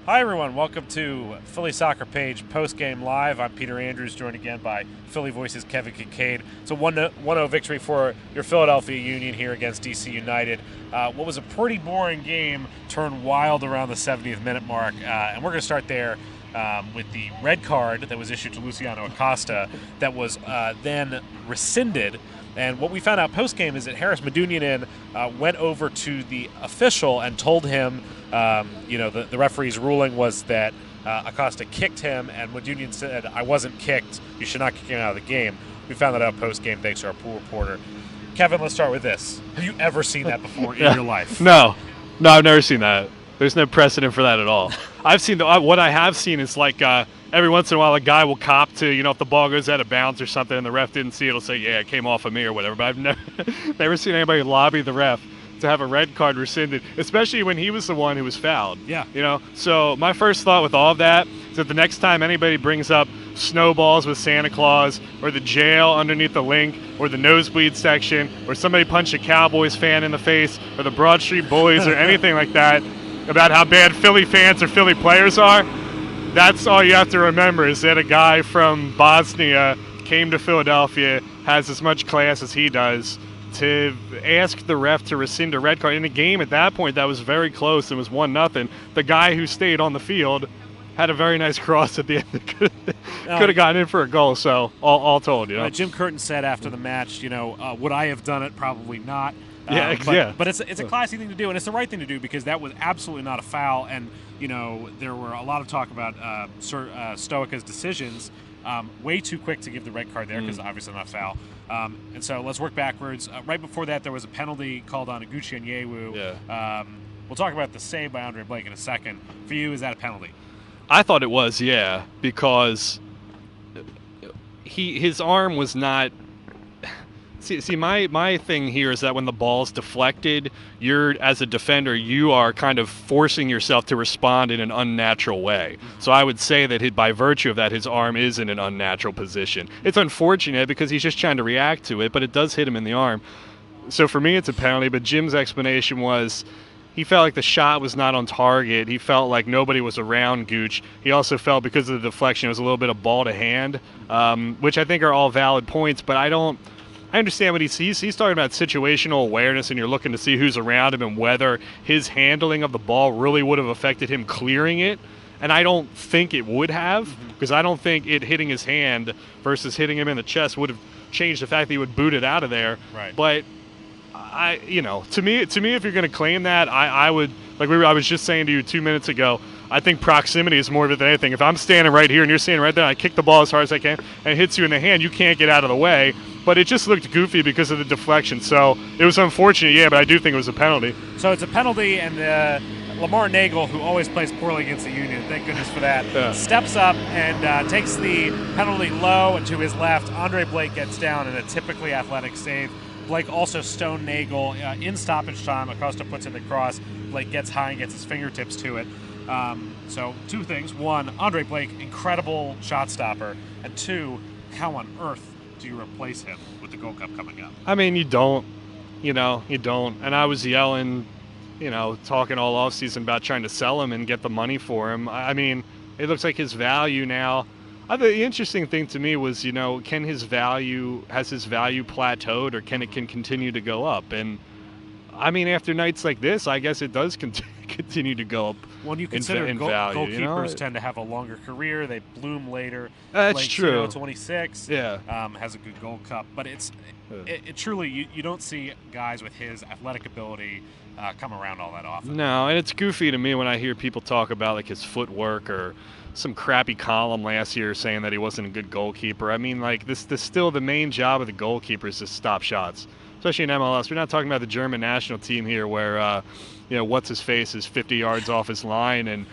Hi everyone, welcome to Philly Soccer Page post-game live. I'm Peter Andrews, joined again by Philly Voices Kevin Kincaid. It's a 1-0 victory for your Philadelphia Union here against DC United. What was a pretty boring game turned wild around the 70th minute mark, and we're going to start there with the red card that was issued to Luciano Acosta that was then rescinded. And what we found out post-game is that Haris Medunjanin went over to the official and told him, the referee's ruling was that Acosta kicked him, and Medunjanin said, "I wasn't kicked. You should not kick him out of the game." We found that out post-game thanks to our pool reporter. Kevin, let's start with this. Have you ever seen that before in your life? No, I've never seen that. There's no precedent for that at all. I've seen what I have seen is like every once in a while a guy will cop to, if the ball goes out of bounds or something and the ref didn't see it, he'll say, yeah, it came off of me or whatever. But I've never seen anybody lobby the ref to have a red card rescinded, especially when he was the one who was fouled. Yeah. So my first thought with all of that is that the next time anybody brings up snowballs with Santa Claus or the jail underneath the link or the nosebleed section or somebody punched a Cowboys fan in the face or the Broad Street Bullies or anything like that, about how bad Philly fans or Philly players are, that's all you have to remember is that a guy from Bosnia came to Philadelphia, has as much class as he does, to ask the ref to rescind a red card. In a game at that point that was very close and was 1-0, the guy who stayed on the field had a very nice cross at the end. Could have gotten in for a goal, so all told. Jim Curtin said after the match, would I have done it? Probably not. But it's a classy thing to do, and it's the right thing to do because that was absolutely not a foul. And there were a lot of talk about Stoica's decisions. Way too quick to give the red card there because obviously not a foul. And so let's work backwards. Right before that, there was a penalty called on Oguchi Onyewu. Yeah. We'll talk about the save by Andre Blake in a second. For you, is that a penalty? I thought it was, yeah, because his arm was not. See, my thing here is that when the ball's deflected, as a defender, you are kind of forcing yourself to respond in an unnatural way. So I would say that by virtue of that, his arm is in an unnatural position. It's unfortunate because he's just trying to react to it, but it does hit him in the arm. So for me, it's a penalty, but Jim's explanation was he felt like the shot was not on target. He felt like nobody was around Gooch. He also felt because of the deflection, it was a little bit of ball to hand, which I think are all valid points, but I understand what he sees. He's talking about situational awareness, and you're looking to see who's around him and whether his handling of the ball really would have affected him clearing it. And I don't think it would have, because I don't think it hitting his hand versus hitting him in the chest would have changed the fact that he would boot it out of there. Right. But to me, if you're going to claim that, I would, I was just saying to you 2 minutes ago, I think proximity is more of it than anything. If I'm standing right here and you're standing right there, and I kick the ball as hard as I can, and it hits you in the hand, you can't get out of the way. But it just looked goofy because of the deflection. So it was unfortunate, yeah, but I do think it was a penalty. So it's a penalty, and Lamar Nagel, who always plays poorly against the Union, thank goodness for that, steps up and takes the penalty low and to his left. Andre Blake gets down in a typically athletic save. Blake also stoned Nagel in stoppage time. Acosta puts in the cross. Blake gets high and gets his fingertips to it. So two things. One, Andre Blake, incredible shot stopper. And two, how on earth do you replace him with the Gold Cup coming up? I mean, you don't. You don't. And I was yelling, talking all offseason about trying to sell him and get the money for him. I mean, it looks like his value now. The interesting thing to me was, has his value plateaued, or can it continue to go up? And I mean, after nights like this, I guess it does continue to go up. When you consider in value, goalkeepers tend to have a longer career, they bloom later. That's Blake's, true. 26, yeah, has a good Gold Cup, but it truly you don't see guys with his athletic ability come around all that often. No, and it's goofy to me when I hear people talk about like his footwork or some crappy column last year saying that he wasn't a good goalkeeper. I mean, like this still the main job of the goalkeeper is to stop shots, especially in MLS. We're not talking about the German national team here where what's his face is 50 yards off his line and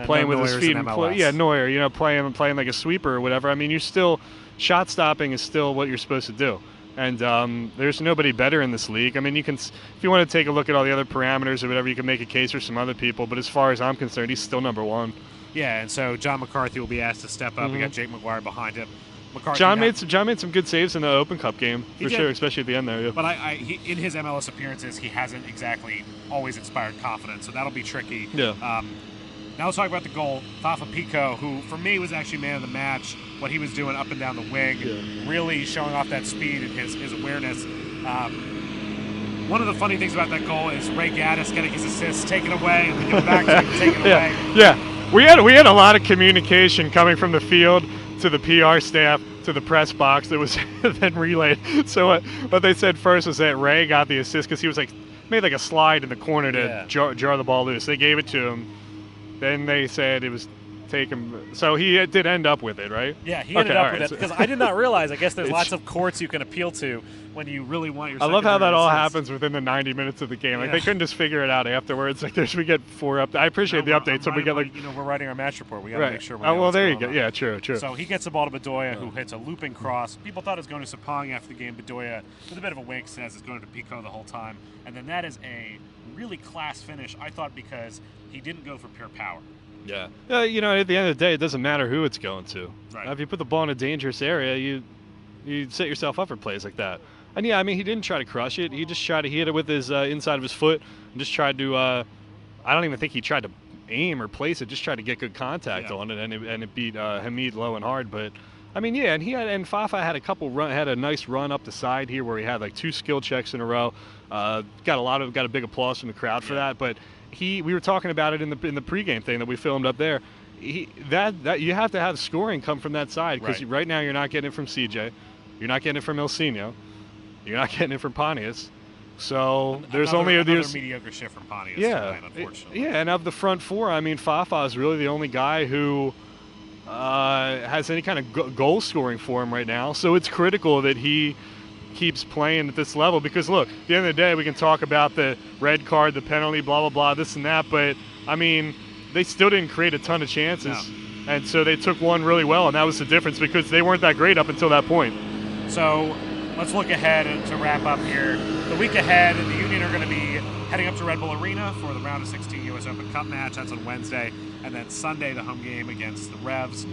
playing with his feet and Neuer, playing like a sweeper or whatever. I mean, you're still shot stopping is still what you're supposed to do. And there's nobody better in this league. I mean, if you want to take a look at all the other parameters or whatever, you can make a case for some other people. But as far as I'm concerned, he's still number one. Yeah, and so John McCarthy will be asked to step up. We got Jake McGuire behind him. McCarthy John made some good saves in the Open Cup game for sure, especially at the end there. Yeah. But in his MLS appearances, he hasn't exactly always inspired confidence, so that'll be tricky. Yeah. Now let's talk about the goal. Fafa Picault, who for me was actually man of the match. What he was doing up and down the wing, really showing off that speed and his awareness. One of the funny things about that goal is Ray Gaddis getting his assist taken away and then giving back to him and taken away. Yeah, we had a lot of communication coming from the field to the PR staff to the press box that was then relayed. So what they said first was that Ray got the assist because he was made a slide in the corner to jar the ball loose. They gave it to him. Then they said it was taken. So he did end up with it, right? Yeah, he ended up with it because I did not realize. I guess there's lots of courts you can appeal to when you really want your. I love how that all happens within the 90 minutes of the game. They couldn't just figure it out afterwards. We get 4 updates. I appreciate the updates. So we get we're writing our match report. We got to make sure. There you go. Yeah, true. So he gets the ball to Bedoya, who hits a looping cross. People thought it was going to Sapong after the game. Bedoya, with a bit of a wink, says it's going to Picault the whole time. And then that is a really class finish, I thought, because he didn't go for pure power. Yeah. At the end of the day, it doesn't matter who it's going to. Right. If you put the ball in a dangerous area, you set yourself up for plays like that. And yeah, I mean, he didn't try to crush it. He just tried to hit it with his inside of his foot and just tried to. I don't even think he tried to aim or place it. Just tried to get good contact on it, and it beat Hamid low and hard. But I mean, yeah, and Fafa had a nice run up the side here where he had 2 skill checks in a row. Got a big applause from the crowd for that, but. We were talking about it in the pregame thing that we filmed up there. That you have to have scoring come from that side because right now you're not getting it from CJ, you're not getting it from Ilsinho, you're not getting it from Pontius. So there's another mediocre shift from Pontius. Tonight, unfortunately. And of the front 4, I mean, Fafa is really the only guy who has any kind of goal scoring for him right now. So it's critical that he keeps playing at this level because look, at the end of the day we can talk about the red card, the penalty, blah blah blah, this and that, but I mean they still didn't create a ton of chances. And so they took one really well, and that was the difference because they weren't that great up until that point. So let's look ahead to wrap up here. The week ahead, the Union are going to be heading up to Red Bull Arena for the round of 16 US Open Cup match. That's on Wednesday, and then Sunday the home game against the Revs.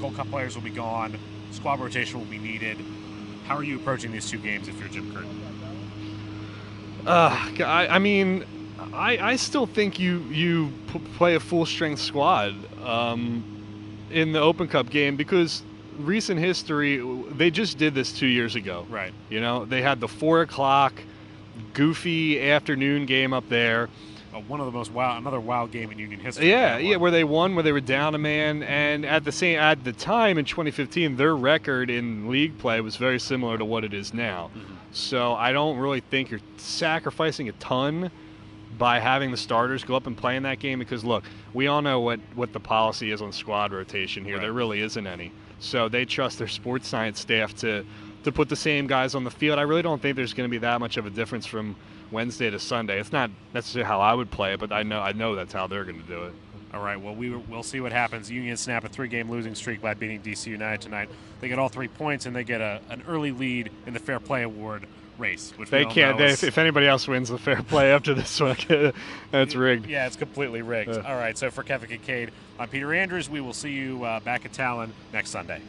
Gold Cup players will be gone, squad rotation will be needed. How are you approaching these 2 games if you're Jim Curtin? I mean, I still think you play a full-strength squad in the Open Cup game because recent history, they just did this 2 years ago. Right. They had the 4 o'clock goofy afternoon game up there. One of the most another wild game in Union history. Yeah, where they won, where they were down a man, and at the time in 2015, their record in league play was very similar to what it is now. Mm-hmm. So I don't really think you're sacrificing a ton by having the starters go up and play in that game because look, we all know what the policy is on squad rotation here. Right. There really isn't any. So they trust their sports science staff to put the same guys on the field. I really don't think there's going to be that much of a difference from Wednesday to Sunday. It's not necessarily how I would play it, but I know that's how they're going to do it. All right, well, we'll see what happens. Union snap a 3-game losing streak by beating DC United tonight. They get all 3 points, and they get an early lead in the Fair Play Award race. Which they can't. If anybody else wins the Fair Play after this one, that's rigged. Yeah, it's completely rigged. All right, so for Kevin Kincaid, I'm Peter Andrews. We will see you back at Talon next Sunday.